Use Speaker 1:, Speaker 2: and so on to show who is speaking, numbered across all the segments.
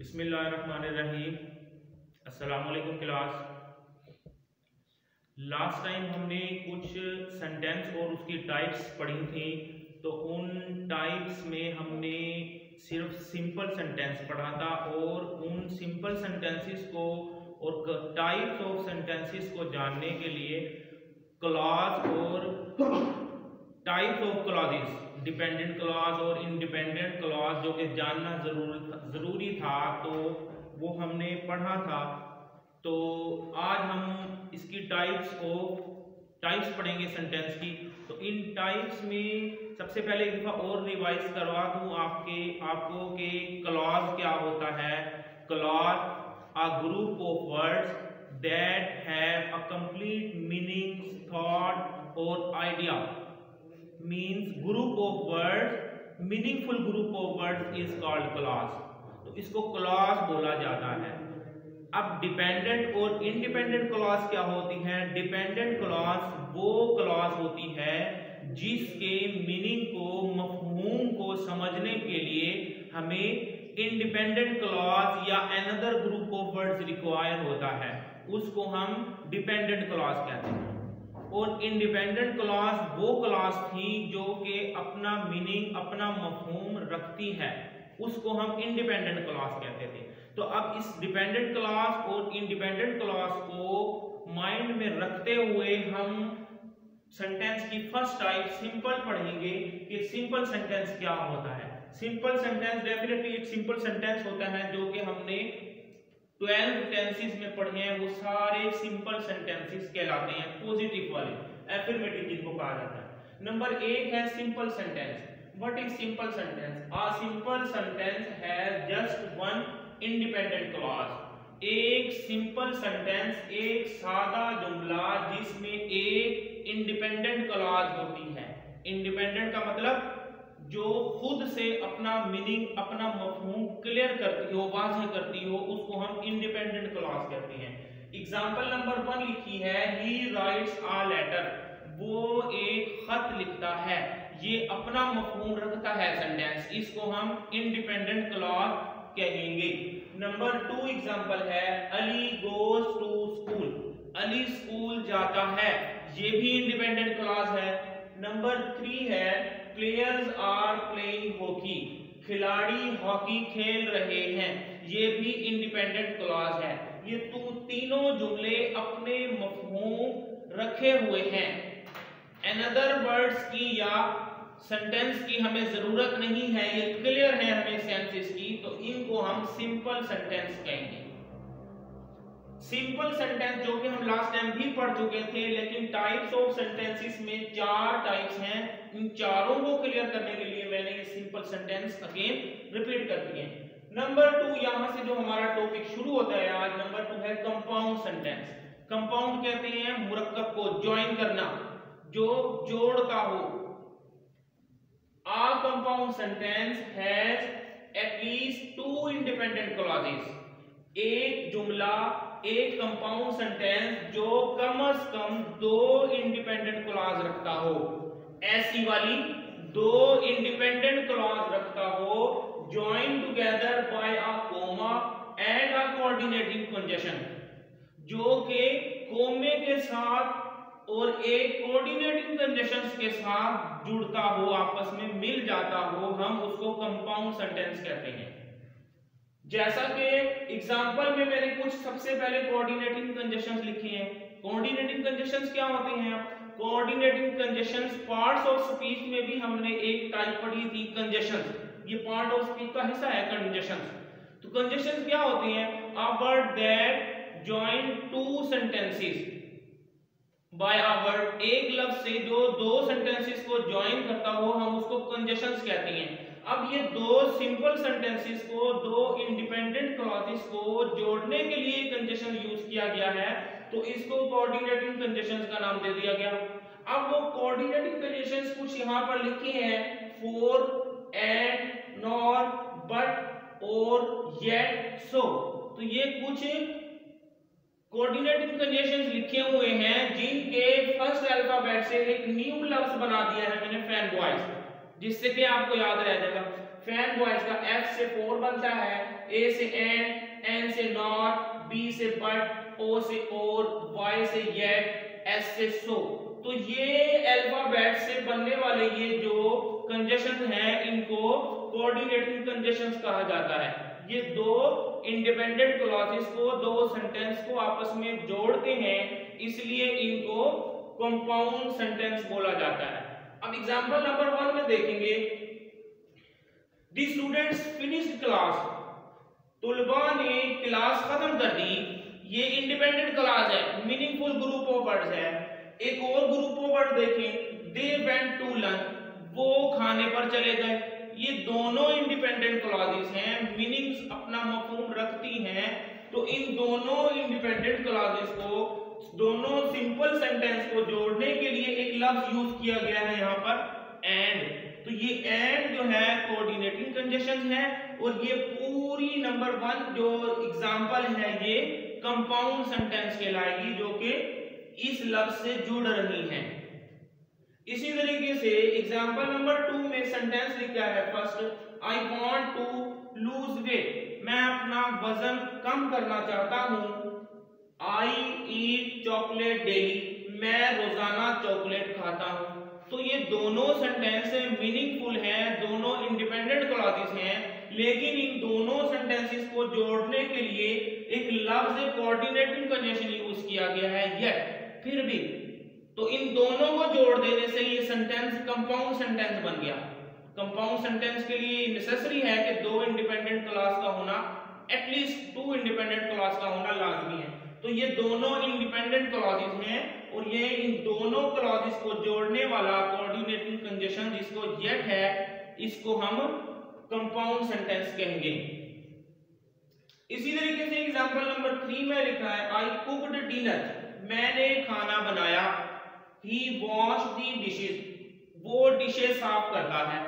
Speaker 1: बिस्मिल्लाहिर्रहमानिर्रहीम। अस्सलाम वालेकुम क्लास। लास्ट टाइम हमने कुछ सेंटेंस और उसकी टाइप्स पढ़ी थी, तो उन टाइप्स में हमने सिर्फ सिंपल सेंटेंस पढ़ा था और उन सिंपल सेंटेंसेस को और टाइप्स ऑफ सेंटेंसेस को जानने के लिए क्लॉज और types of clauses, dependent clause और इंडिपेंडेंट क्लॉज जो कि जानना ज़रूरी था, तो वो हमने पढ़ा था। तो आज हम इसकी टाइप्स पढ़ेंगे सेंटेंस की। तो इन टाइप्स में सबसे पहले एक दफ़ा और रिवाइज करवा दूँ आपको कि क्लॉज क्या होता है। Clause a group of words that have a complete meaning, thought और idea. Means group of words, meaningful group of words is called clause. तो इसको क्लॉज बोला जाता है। अब डिपेंडेंट और इंडिपेंडेंट क्लॉज क्या होती है? डिपेंडेंट क्लॉज वो क्लॉज होती है जिसके मीनिंग को, मफहूम को समझने के लिए हमें इंडिपेंडेंट क्लॉज या another group of words require होता है, उसको हम डिपेंडेंट क्लॉज कहते हैं। और इंडिपेंडेंट क्लॉज वो क्लॉज थी जो कि अपना मीनिंग, अपना मफहूम रखती है, उसको हम इंडिपेंडेंट क्लॉज कहते थे। तो अब इस डिपेंडेंट क्लॉज और इंडिपेंडेंट क्लॉज को माइंड में रखते हुए हम सेंटेंस की फर्स्ट टाइप सिंपल पढ़ेंगे कि सिंपल सेंटेंस क्या होता है। सिंपल सेंटेंस डेफिनेटली एक सिंपल सेंटेंस होता है जो कि हमने 12 टेंसेस में पढ़े हैं, वो सारे सिंपल सेंटेंसेस कहलाते हैं, पॉजिटिव वाले, एफर्मेटिव जिनको कहा जाता है। नंबर 1 है simple sentence. What is simple sentence? A simple sentence has just one independent clause. एक सिंपल सेंटेंस एक सादा जुमला जिसमें एक इंडिपेंडेंट क्लॉज होती है। इंडिपेंडेंट का मतलब जो खुद से अपना मीनिंग, अपना मफहूम क्लियर करती हो, वाज़ेह करती हो, उसको हम इंडिपेंडेंट क्लॉज कहते हैं। एग्जांपल नंबर 1 लिखी है, ही राइट्स अ लेटर। वो एक खत लिखता है, ये अपना मफहूम रखता है सेंटेंस, इसको हम इंडिपेंडेंट क्लॉज कहेंगे। नंबर 2 एग्जांपल है, Ali goes to school. Ali school जाता है, ये भी इंडिपेंडेंट क्लॉज है। नंबर 3 है, प्लेयर्स आर प्लेइंग हॉकी। खिलाड़ी हॉकी खेल रहे हैं, ये भी इंडिपेंडेंट क्लॉज है। ये तीनों जुमले अपने मफहूम रखे हुए हैं। अनदर वर्ड्स की या सेंटेंस की हमें जरूरत नहीं है, ये क्लियर है हमें सेंसेस की, तो इनको हम सिंपल सेंटेंस कहेंगे। सिंपल सेंटेंस जो कि हम लास्ट टाइम भी पढ़ चुके थे, लेकिन टाइप्स ऑफ सेंटेंसेस में 4 टाइप्स हैं। इन चारों को क्लियर करने के लिए मैंने ये सिंपल सेंटेंस अगेन रिपीट कर दिए। नंबर 2, यहां से जो हमारा टॉपिक शुरू होता है आज, नंबर 2 है कंपाउंड सेंटेंस। कंपाउंड कहते हैं मुरक्कब को ज्वाइन करना, जो जोड़ का हो। A compound sentence has at least 2 independent clauses। एक जुमला, एक कंपाउंड सेंटेंस जो कम से कम 2 इंडिपेंडेंट क्लॉज रखता हो, ऐसी वाली 2 इंडिपेंडेंट क्लॉज रखता हो, joined together by a comma and a coordinating conjunction, जो के कोमे के साथ और एक कोऑर्डिनेटिंग कंजंक्शंस के साथ जुड़ता हो, आपस में मिल जाता हो, हम उसको कंपाउंड सेंटेंस कहते हैं। जैसा कि एग्जांपल में मैंने कुछ सबसे पहले कोऑर्डिनेटिंग कंजंक्शंस लिखे हैं। कोऑर्डिनेटिंग कंजंक्शंस क्या होते हैं? Coordinating conjunctions parts of speech में भी हमने एक टाइप पढ़ी थी, कंजंक्शंस। ये पार्ट ऑफ स्पीच का हिस्सा है कंजंक्शंस। तो कंजंक्शंस क्या होती हैं? A word that join 2 sentences bye a word, एक लफ्ज से जो 2 सेंटेंसेस को ज्वाइन करता हो, हम उसको कंजंक्शंस कहते हैं। अब ये 2 सिंपल सेंटेंसेस को, 2 इंडिपेंडेंट क्लॉजेस को जोड़ने के लिए कंजंक्शन यूज किया गया है, तो इसको कोऑर्डिनेटिंग कंजंक्शंस का नाम दे दिया गया। अब वो कोऑर्डिनेटिंग कंजंक्शंस कुछ यहां पर लिखे हैं, फॉर, एंड, नॉर, बट, और, येट, सो। तो ये कुछ कोऑर्डिनेटिंग कंजंक्शंस लिखे हुए हैं जिनके फर्स्ट अल्फाबेट से एक न्यू लफ्ज बना दिया है मैंने, फैन बॉयज, जिससे कि आपको याद रह जाएगा। फैन बॉयज का F से 4 बनता है, A से एंड, N से नॉट, B से बट, O से और, Y से येट, S से सो। तो ये अल्फाबेट से बनने वाले ये जो कंजशन है इनको कोऑर्डिनेटिंग कंजशंस कहा जाता है। ये दो इंडिपेंडेंट क्लॉजेस को, दो सेंटेंस को आपस में जोड़ते हैं, इसलिए इनको कंपाउंड सेंटेंस बोला जाता है। अब एग्जांपल नंबर 1 में देखेंगे, द स्टूडेंट्स फिनिश्ड क्लास, तुलबा ने क्लास खत्म कर दी। ये इंडिपेंडेंट क्लास है, मीनिंगफुल ग्रुप ऑफ वर्ड्स है। एक और ग्रुप ऑफ वर्ड देखें, दे वेंट टू लंच, वो खाने पर चले गए। ये दोनों इंडिपेंडेंट क्लॉजेस हैं, मीनिंग्स अपना मफहूम रखती हैं। तो इन दोनों इंडिपेंडेंट क्लॉजेस को, दोनों सिंपल सेंटेंस को जोड़ने के लिए एक लफ्ज यूज किया गया है यहाँ पर एंड। तो ये एंड जो है कोऑर्डिनेटिंग कंजशन है, और ये पूरी नंबर 1 जो एग्जांपल है ये कंपाउंड सेंटेंस कहलाएगी, जो कि इस लफ्ज से जुड़ रही हैं। इसी तरीके से एग्जांपल नंबर 2 में सेंटेंस लिखा है first, I want to lose weight, मैं अपना वजन कम करना चाहता हूं। आई ईट चॉकलेट डेली, मैं रोजाना चॉकलेट खाता हूं। तो ये दोनों सेंटेंस मीनिंगफुल हैं, दोनों इंडिपेंडेंट क्लॉजेस हैं, लेकिन इन दोनों सेंटेंसेस को जोड़ने के लिए एक लफ्ज कोऑर्डिनेटिंग कंजंक्शन यूज किया गया है येट। फिर भी तो इन दोनों को जोड़ देने से ये सेंटेंस कंपाउंड सेंटेंस बन गया। कंपाउंड सेंटेंस के लिए नेसेसरी है कि दो इंडिपेंडेंट क्लॉज का होना, एटलीस्ट 2 इंडिपेंडेंट क्लॉज का होना लाजमी है। तो ये दोनों इंडिपेंडेंट क्लॉजेस हैं, और ये इन दोनों क्लॉजेस को जोड़ने वाला कोऑर्डिनेटिंग कंजंक्शन जिसको येट है, इसको हम कंपाउंड सेंटेंस कहेंगे। इसी तरीके से एग्जांपल नंबर 3 में लिखा है, आई कुक्ड डिनर, मैंने खाना बनाया। ही वॉश्ड द डिशेस, वो डिशेस साफ करता है।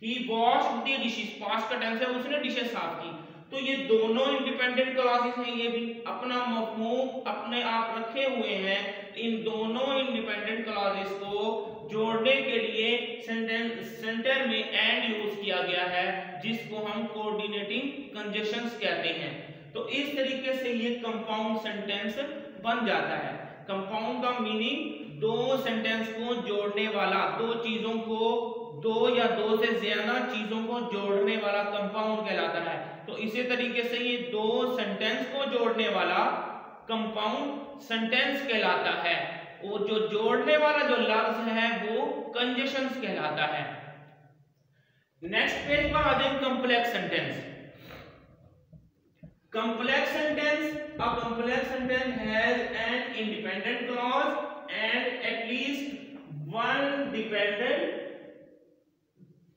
Speaker 1: ही वॉश्ड द डिशेस, पास्ट का टेंस है, उसने डिशेस साफ की। तो ये दोनों इंडिपेंडेंट क्लॉजेस हैं, ये भी अपना मफहूम अपने आप रखे हुए हैं। इन दोनों इंडिपेंडेंट क्लॉजेस को जोड़ने के लिए सेंटर में एंड यूज किया गया है, जिसको हम कोऑर्डिनेटिंग कंजंक्शंस कहते हैं। तो इस तरीके से ये कंपाउंड सेंटेंस बन जाता है। कंपाउंड का मीनिंग दो सेंटेंस को जोड़ने वाला, दो चीजों को, दो या दो से ज्यादा चीजों को जोड़ने वाला कंपाउंड कहलाता है। तो इसी तरीके से ये दो सेंटेंस को जोड़ने वाला कंपाउंड सेंटेंस कहलाता है, और जो जोड़ने वाला जो लफ्ज है वो कंजंक्शंस कहलाता है। नेक्स्ट पेज पर आ जाए, complex sentence. Complex sentence, a complex sentence has an independent clause and at least one dependent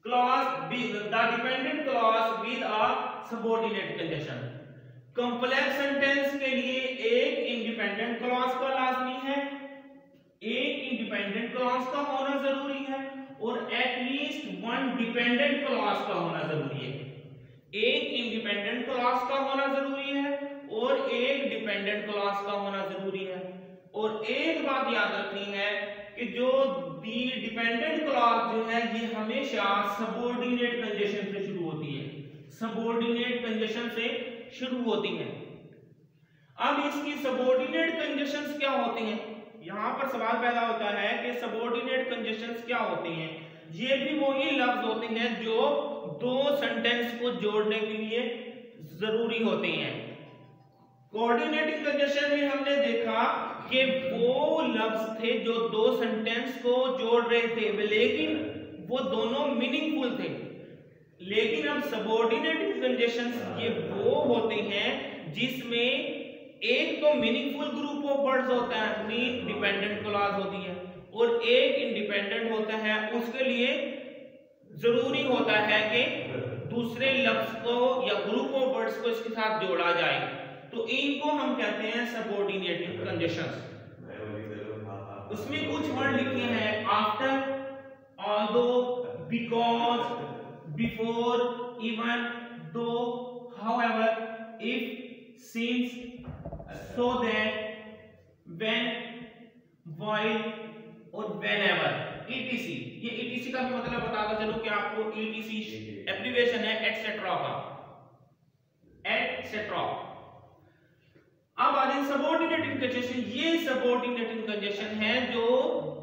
Speaker 1: clause, the dependent clause with a subordinate conjunction। complex sentence के लिए एक independent clause का लाजमी है, एक independent clause का होना जरूरी है, और at least one dependent clause का होना जरूरी है। एक इंडिपेंडेंट क्लॉज का होना जरूरी है और एक डिपेंडेंट क्लॉज का होना जरूरी है। और एक बात याद रखनी है कि जो दी डिपेंडेंट क्लॉज जो है ये हमेशा सबऑर्डिनेट कंजंक्शन से शुरू होती है, सबऑर्डिनेट कंजंक्शन से शुरू होती है। अब इसकी सबऑर्डिनेट कंजंक्शंस क्या होती हैं? यहां पर सवाल पैदा होता है कि सबऑर्डिनेट कंजंक्शंस क्या होती हैं। ये भी वही लफ्ज होते हैं जो दो सेंटेंस को जोड़ने के लिए जरूरी होते हैं। कोऑर्डिनेटिंग कंजंक्शन में हमने देखा कि वो लफ्ज थे जो दो सेंटेंस को जोड़ रहे थे, लेकिन वो दोनों मीनिंगफुल थे। लेकिन अब सबऑर्डिनेटिंग कंजंक्शंस ये वो होते हैं जिसमें एक तो मीनिंगफुल ग्रुप ऑफ वर्ड्स होता है, मीन डिपेंडेंट क्लॉज होती है, और एक इंडिपेंडेंट होता है। उसके लिए जरूरी होता है कि दूसरे लफ्ज को या ग्रुप ऑफ वर्ड्स को इसके साथ जोड़ा जाए। तो इनको हम कहते हैं सबऑर्डिनेटिंग कंजंक्शंस। उसमें कुछ वर्ड लिखे हैं, after, although, because, before, even, though, however, if, since, so that, when, while और whenever। ईटीसी, ये ईटीसी का भी मतलब बताता चलो कि आपको ईटीसी एब्रिविएशन है एटसेट्रा का, एटसेट्रा। अब आ जाए सबऑर्डिनेटिंग कंजेशन। ये सबऑर्डिनेटिंग कंजेशन है जो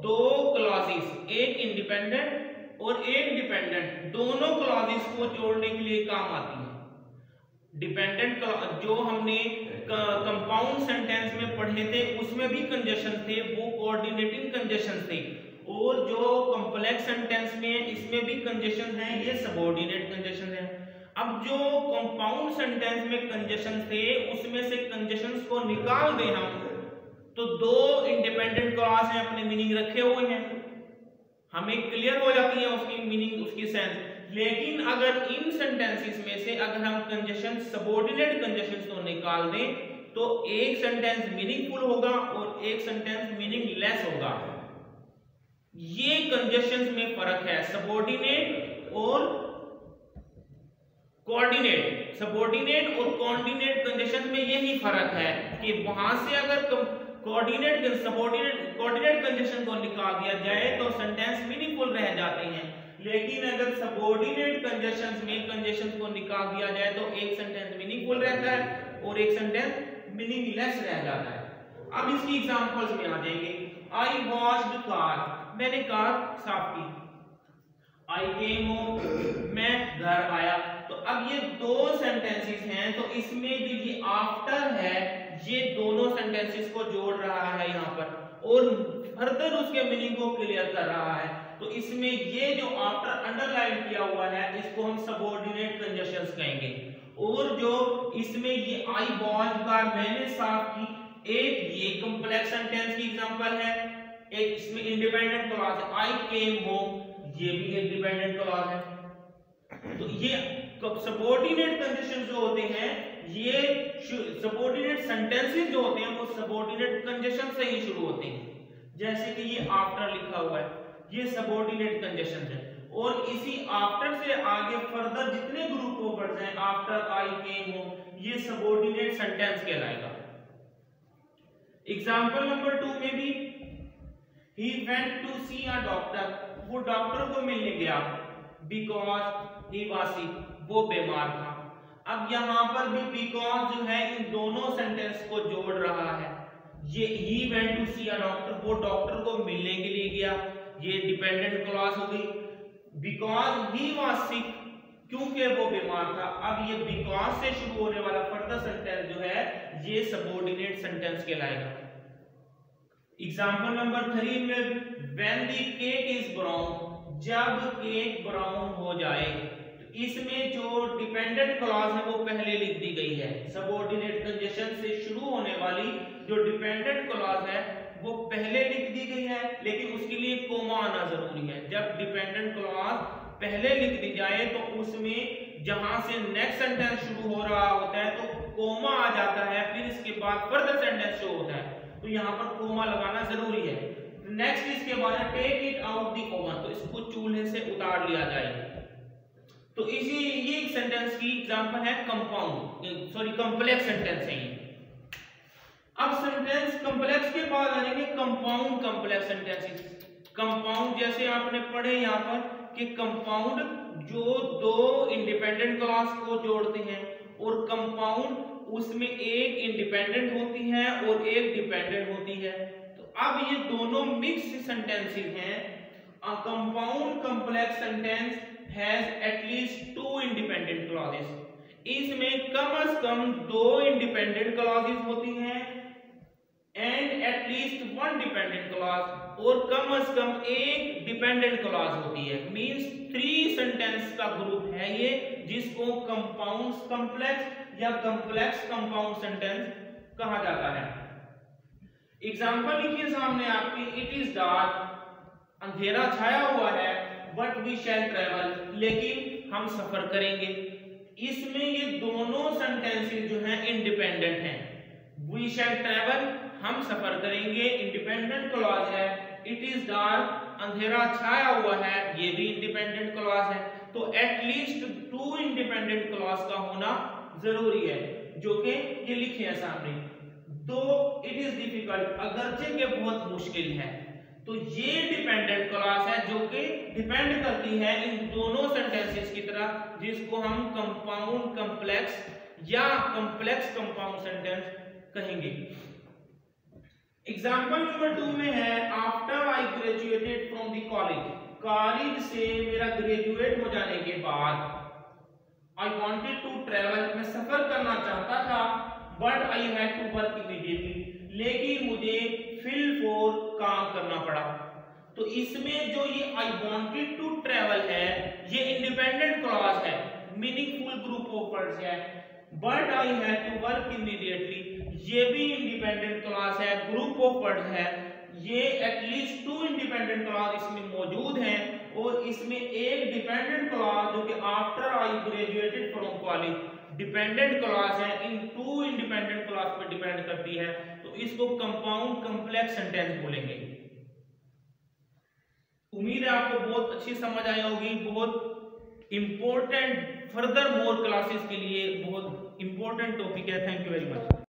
Speaker 1: दो क्लॉजेस, एक इंडिपेंडेंट और एक डिपेंडेंट, दोनों क्लॉजेस को जोड़ने के लिए काम आती है। डिपेंडेंट जो हमने कंपाउंड सेंटेंस में पढ़े थे उसमें भी कंजेशन थे, वो कोऑर्डिनेटिंग कंजेशन थे, और जो कॉम्प्लेक्स सेंटेंस में इसमें भी कंजेशन है, ये सबऑर्डिनेट कंजेशन है। अब जो कंपाउंड सेंटेंस में कंजेशन थे उसमें से कंजेशंस को निकाल दें हम, तो दो इंडिपेंडेंट क्लॉज हैं, अपने मीनिंग रखे हुए हैं, हमें क्लियर हो जाती है उसकी मीनिंग, उसकी सेंस। लेकिन अगर इन सेंटेंसेस में से अगर हम कंजेशन सबऑर्डिनेट कंजेशंस को निकाल दें तो एक सेंटेंस मीनिंगफुल होगा और एक सेंटेंस मीनिंगलेस होगा। ये कंजेशंस में फर्क है, सबऑर्डिनेट और कोऑर्डिनेट। सबऑर्डिनेट और कोऑर्डिनेट कंजेशन में यही फर्क है कि वहां से अगर कोऑर्डिनेट सबऑर्डिनेट कोऑर्डिनेट कंजेशन को निकाल दिया जाए तो सेंटेंस मीनिंगफुल रह जाते हैं, लेकिन अगर सबऑर्डिनेट कंजेशंस में कंजेशंस को निकाल दिया जाए तो एक सेंटेंस मीनिंगफुल रहता है और एक सेंटेंस मीनिंगलेस रह जाता है। अब इसकी एग्जांपल्स में आ जाएंगे। आई वॉश्ड कार, मैंने कार साफ की। आई केम होम, मैं घर आया। तो अब ये दो सेंटेंसेस हैं, तो इसमें जो ये आफ्टर है ये दोनों सेंटेंसेस को जोड़ रहा है यहाँ पर और फर्दर उसके मीनिंग को क्लियर कर रहा है। तो इसमें ये जो आफ्टर अंडरलाइन किया हुआ है इसको हम सबऑर्डिनेट कंजंक्शंस कहेंगे। और जो इसमें ये आई वॉश्ड कार, मैंने साफ की, एक ये कॉम्प्लेक्स सेंटेंस की एग्जांपल है, एक इसमें इंडिपेंडेंट क्लॉज है। आई केम होम, ये भी एक डिपेंडेंट क्लॉज है। तो ये सबऑर्डिनेट कंजंक्शन जो होते हैं, ये सबऑर्डिनेट सेंटेंसेस जो होते हैं वो सबऑर्डिनेट कंजंक्शन से ही शुरू होते हैं। जैसे कि ये आफ्टर लिखा हुआ है, ये सबऑर्डिनेट कंजंक्शन है, और इसी आफ्टर से आगे फर्दर जितने ग्रुप ऑफ वर्ड्स हैं, आफ्टर, आई, केम, होम, ये सबऑर्डिनेट सेंटेंस कहलाएगा। एग्जांपल नंबर 2 में भी he went to see a doctor, वो डॉक्टर को मिलने गया, because he was sick, वो बीमार था। अब यहाँ पर भी because जो है इन दोनों सेंटेंस को जोड़ रहा है। ये he went to see a doctor, वो डॉक्टर को मिलने के लिए गया, ये डिपेंडेंट क्लॉज हो गई। because he was sick, क्योंकि वो बीमार था। अब ये because से शुरू होने वाला फर्दर सेंटेंस जो है ये सबऑर्डिनेट सेंटेंस कहलाएगा। एग्जाम्पल नंबर 3 में when the cake is brown, जब केक ब्राउन हो जाए, तो इसमें जो डिपेंडेंट क्लॉज है वो पहले लिख दी गई है। सबऑर्डिनेट कंजंक्शन से शुरू होने वाली जो डिपेंडेंट क्लॉज है वो पहले लिख दी गई है, लेकिन उसके लिए कोमा आना जरूरी है। जब डिपेंडेंट क्लॉज पहले लिख दी जाए तो उसमें जहां से नेक्स्ट सेंटेंस शुरू हो रहा होता है तो कोमा आ जाता है, फिर इसके बाद फर्दर सेंटेंस शुरू होता है, तो यहाँ पर कोमा लगाना जरूरी है। नेक्स्ट इसके बाद take it out the oven, तो इसको चूल्हे से उतार लिया जाए। तो इसी ये सेंटेंस की एग्जांपल है कॉम्प्लेक्स सेंटेंस है ये। अब सेंटेंस कॉम्प्लेक्स के बाद आ जाएंगे कंपाउंड कॉम्प्लेक्स सेंटेंसेस। कंपाउंड जैसे आपने पढ़े यहाँ पर कि कंपाउंड जो दो इंडिपेंडेंट क्लॉज को जोड़ते हैं, और कंपाउंड उसमें एक इंडिपेंडेंट होती है और एक डिपेंडेंट होती है। तो अब ये दोनों मिक्स सेंटेंसेस हैं। A compound complex sentence has at least 2 independent clauses. इसमें कम से कम 2 इंडिपेंडेंट क्लॉजेस होती हैं एंड एटलीस्ट 1 डिपेंडेंट क्लॉज, और कम से कम एक डिपेंडेंट क्लॉज होती है। मींस 3 सेंटेंस का ग्रुप है ये, जिसको कंपाउंड कॉम्प्लेक्स या कॉम्प्लेक्स कंपाउंड सेंटेंस कहा जाता है। एग्जांपल लिखिए सामने आपके, इट इज डार्क, अंधेरा छाया हुआ है, बट वी शैल ट्रेवल, लेकिन हम सफर करेंगे। इसमें ये दोनों सेंटेंसेस जो हैं इंडिपेंडेंट हैं। वी शैल ट्रेवल, हम सफर करेंगे, इंडिपेंडेंट क्लॉज है। इट इज डार्क, अंधेरा छाया हुआ है, ये भी इंडिपेंडेंट क्लॉज है। तो एटलीस्ट 2 इंडिपेंडेंट क्लॉज का होना जरूरी है, जो कि ये लिखे हैं सामने। दो इट इज डिफिकल्ट, अगरचे के बहुत मुश्किल है, तो ये डिपेंडेंट क्लॉज है जो कि डिपेंड करती है इन दोनों सेंटेंसेस की तरह, जिसको हम कंपाउंड कॉम्प्लेक्स या कॉम्प्लेक्स कंपाउंड सेंटेंस कहेंगे। एग्जांपल नंबर 2 में है after I graduated from the college, college से मेरा ग्रेजुएट हो जाने के बाद आई वांटेड टू ट्रैवल, मैं सफर करना चाहता था, but I had to work immediately, लेकिन मुझे फिल फॉर काम करना पड़ा। तो इसमें जो ये आई वांटेड टू ट्रैवल है ये इंडिपेंडेंट क्लॉज है, मीनिंगफुल ग्रुप ऑफ वर्ड्स है। But I had to work immediately ये भी इंडिपेंडेंट क्लॉज है, ग्रुप ऑफ वर्ड्स है। ये एटलीस्ट 2 इंडिपेंडेंट क्लॉज इसमें मौजूद हैं और इसमें एक डिपेंडेंट क्लॉज जो कि after I graduated from college dependent clause है, इन 2 इंडिपेंडेंट क्लॉज पर डिपेंड करती है, तो इसको कंपाउंड कॉम्प्लेक्स सेंटेंस बोलेंगे। उम्मीद है आपको बहुत अच्छी समझ आई होगी। बहुत इंपॉर्टेंट फर्दर मोर क्लासेस के लिए बहुत इंपॉर्टेंट टॉपिक है। Thank you very much.